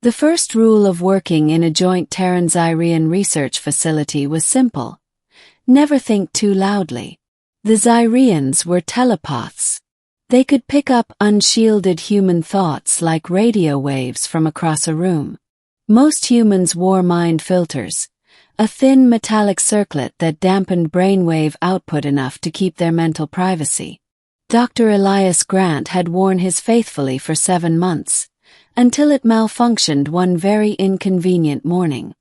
The first rule of working in a joint Terran-Xyrean research facility was simple. Never think too loudly. The Xyreans were telepaths. They could pick up unshielded human thoughts like radio waves from across a room. Most humans wore mind filters, a thin metallic circlet that dampened brainwave output enough to keep their mental privacy. Dr. Elias Grant had worn his faithfully for 7 months, until it malfunctioned one very inconvenient morning.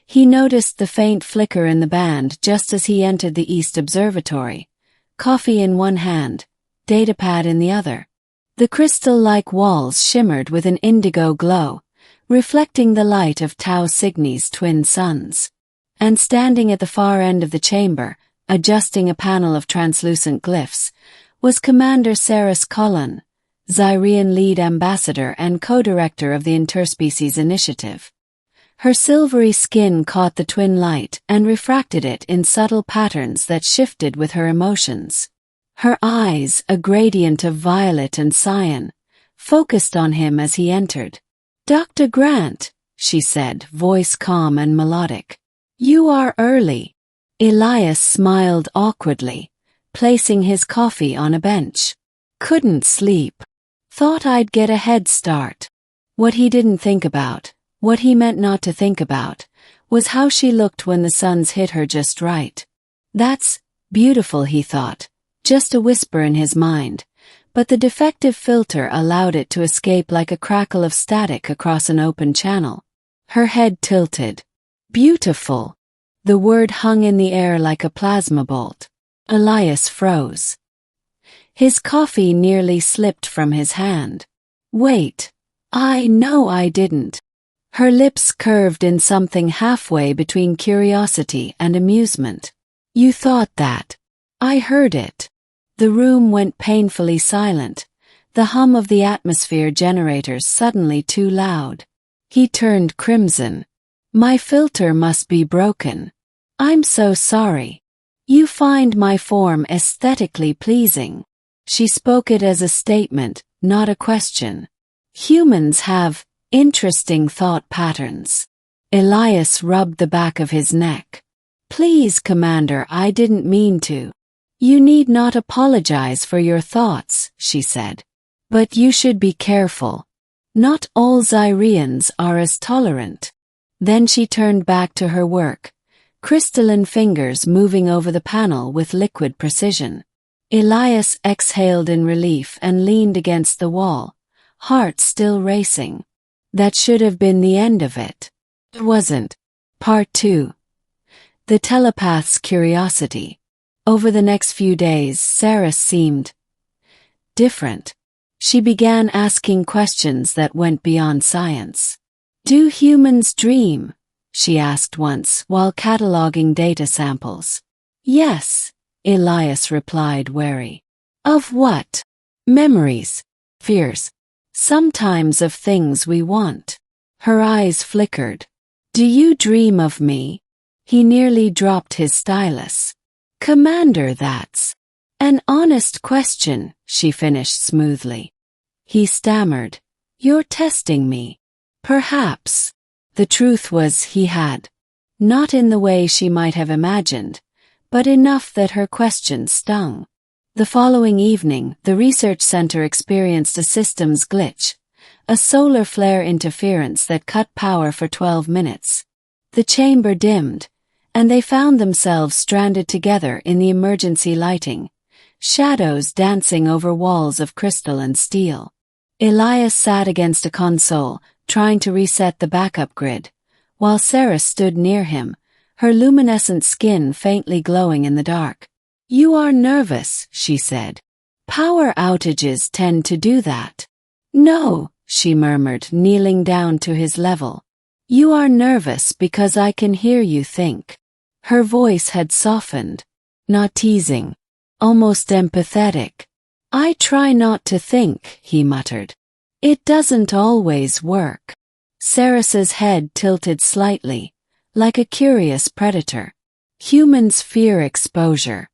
He noticed the faint flicker in the band just as he entered the East Observatory, coffee in one hand, datapad in the other. The crystal-like walls shimmered with an indigo glow, reflecting the light of Tau Cygni's twin suns. And standing at the far end of the chamber, adjusting a panel of translucent glyphs, was Commander Seris Ka'lan, Xyrean lead ambassador and co-director of the Interspecies Initiative. Her silvery skin caught the twin light and refracted it in subtle patterns that shifted with her emotions. Her eyes, a gradient of violet and cyan, focused on him as he entered. "Dr. Grant," she said, voice calm and melodic. "You are early." Elias smiled awkwardly, placing his coffee on a bench. "Couldn't sleep. Thought I'd get a head start." What he didn't think about, what he meant not to think about, was how she looked when the suns hit her just right. That's beautiful, he thought, just a whisper in his mind, but the defective filter allowed it to escape like a crackle of static across an open channel. Her head tilted. Beautiful. The word hung in the air like a plasma bolt. Elias froze. His coffee nearly slipped from his hand. "Wait. I know I didn't." Her lips curved in something halfway between curiosity and amusement. "You thought that. I heard it." The room went painfully silent, the hum of the atmosphere generators suddenly too loud. He turned crimson. "My filter must be broken. I'm so sorry. You find my form aesthetically pleasing." She spoke it as a statement, not a question. "Humans have interesting thought patterns." Elias rubbed the back of his neck. "Please, Commander, I didn't mean to." "You need not apologize for your thoughts," she said. "But you should be careful. Not all Xyreans are as tolerant." Then she turned back to her work, crystalline fingers moving over the panel with liquid precision. Elias exhaled in relief and leaned against the wall, heart still racing. That should have been the end of it. It wasn't. Part 2. The telepath's curiosity. Over the next few days, Seris seemed different. She began asking questions that went beyond science. "Do humans dream?" she asked once while cataloging data samples. "Yes," Elias replied, wary. "Of what?" "Memories. Fears. Sometimes of things we want." Her eyes flickered. "Do you dream of me?" He nearly dropped his stylus. "Commander, that's an honest question," she finished smoothly. He stammered. "You're testing me." Perhaps. The truth was he had. Not in the way she might have imagined, but enough that her question stung. The following evening, the research center experienced a systems glitch, a solar flare interference that cut power for 12 minutes. The chamber dimmed, and they found themselves stranded together in the emergency lighting, shadows dancing over walls of crystal and steel. Elias sat against a console, trying to reset the backup grid, while Seris stood near him, her luminescent skin faintly glowing in the dark. "You are nervous," she said. "Power outages tend to do that." "No," she murmured, kneeling down to his level. "You are nervous because I can hear you think." Her voice had softened. Not teasing. Almost empathetic. "I try not to think," he muttered. "It doesn't always work." Seris's head tilted slightly, like a curious predator. "Humans fear exposure.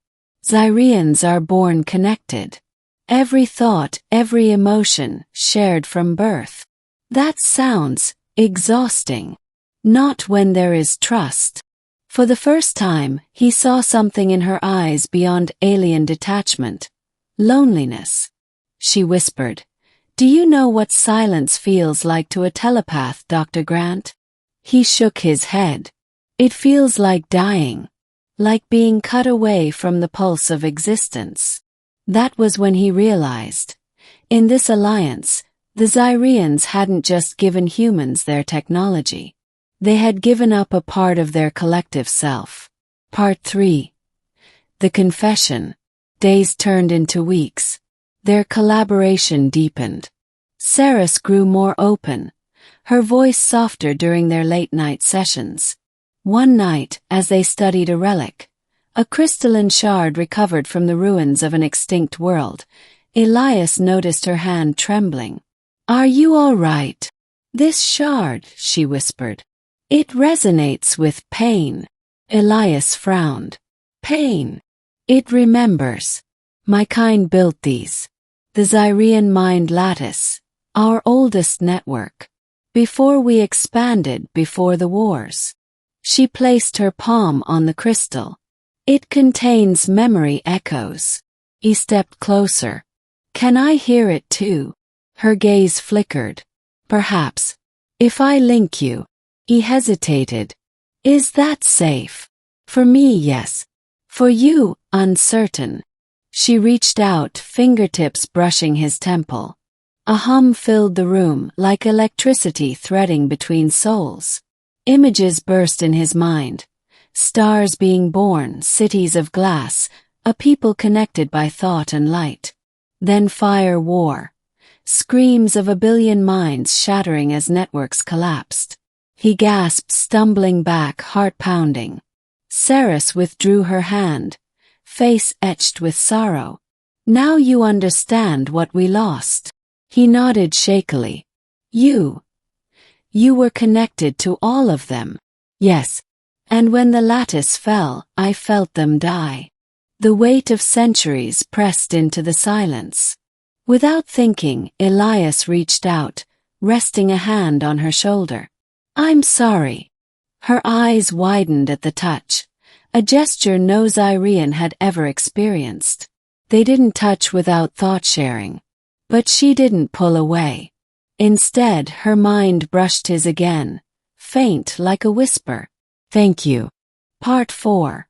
Xyreans are born connected. Every thought, every emotion, shared from birth. That sounds exhausting. Not when there is trust. For the first time, he saw something in her eyes beyond alien detachment. Loneliness. She whispered, "Do you know what silence feels like to a telepath, Dr. Grant?" He shook his head. "It feels like dying. Like being cut away from the pulse of existence." That was when he realized. In this alliance, the Xyreans hadn't just given humans their technology. They had given up a part of their collective self. Part 3. The confession. Days turned into weeks. Their collaboration deepened. Seris grew more open, her voice softer during their late-night sessions. One night, as they studied a relic, a crystalline shard recovered from the ruins of an extinct world, Elias noticed her hand trembling. "Are you all right?" "This shard," she whispered. "It resonates with pain." Elias frowned. "Pain. It remembers. My kind built these. The Xyrean mind lattice, our oldest network. Before we expanded before the wars." She placed her palm on the crystal. "It contains memory echoes." He stepped closer. "Can I hear it too?" Her gaze flickered. "Perhaps. If I link you." He hesitated. "Is that safe?" "For me, yes. For you, uncertain." She reached out, fingertips brushing his temple. A hum filled the room, like electricity threading between souls. Images burst in his mind. Stars being born, cities of glass, a people connected by thought and light. Then fire war. Screams of a billion minds shattering as networks collapsed. He gasped, stumbling back, heart pounding. Seris withdrew her hand, face etched with sorrow. "Now you understand what we lost." He nodded shakily. You were connected to all of them." "Yes. And when the lattice fell, I felt them die." The weight of centuries pressed into the silence. Without thinking, Elias reached out, resting a hand on her shoulder. "I'm sorry." Her eyes widened at the touch, a gesture no Xyrean had ever experienced. They didn't touch without thought-sharing. But she didn't pull away. Instead, her mind brushed his again, faint like a whisper. "Thank you." Part 4.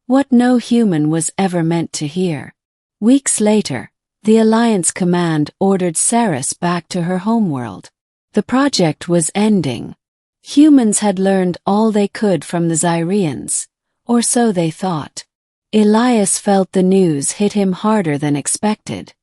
What no human was ever meant to hear. Weeks later, the Alliance Command ordered Seris back to her homeworld. The project was ending. Humans had learned all they could from the Xyreans, or so they thought. Elias felt the news hit him harder than expected.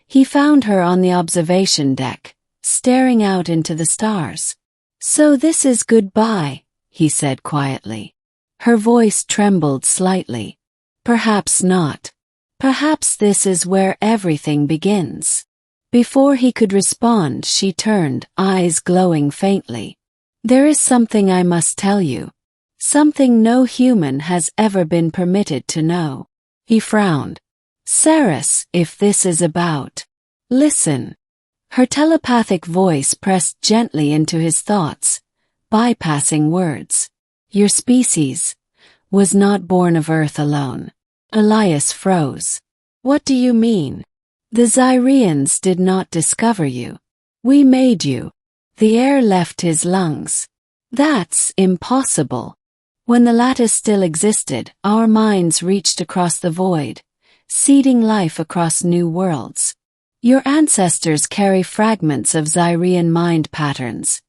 He found her on the observation deck, staring out into the stars. "So this is goodbye," he said quietly. Her voice trembled slightly. "Perhaps not. Perhaps this is where everything begins." Before he could respond, she turned, eyes glowing faintly. "There is something I must tell you. Something no human has ever been permitted to know." He frowned. "Seris, if this is about..." "Listen." Her telepathic voice pressed gently into his thoughts, bypassing words. "Your species was not born of Earth alone." Elias froze. "What do you mean?" "The Xyreans did not discover you. We made you." The air left his lungs. "That's impossible." When the lattice still existed, our minds reached across the void, seeding life across new worlds. Your ancestors carry fragments of Xyrean mind patterns,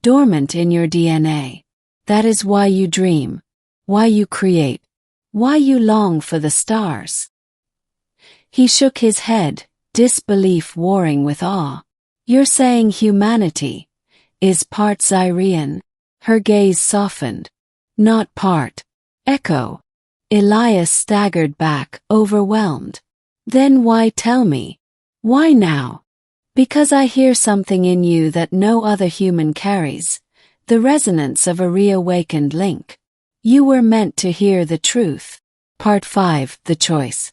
dormant in your DNA. That is why you dream, why you create, why you long for the stars. He shook his head, disbelief warring with awe. "You're saying humanity is part Xyrean?" Her gaze softened. "Not part. Echo." Elias staggered back, overwhelmed. "Then why tell me? Why now?" "Because I hear something in you that no other human carries, the resonance of a reawakened link. You were meant to hear the truth." Part 5. The Choice.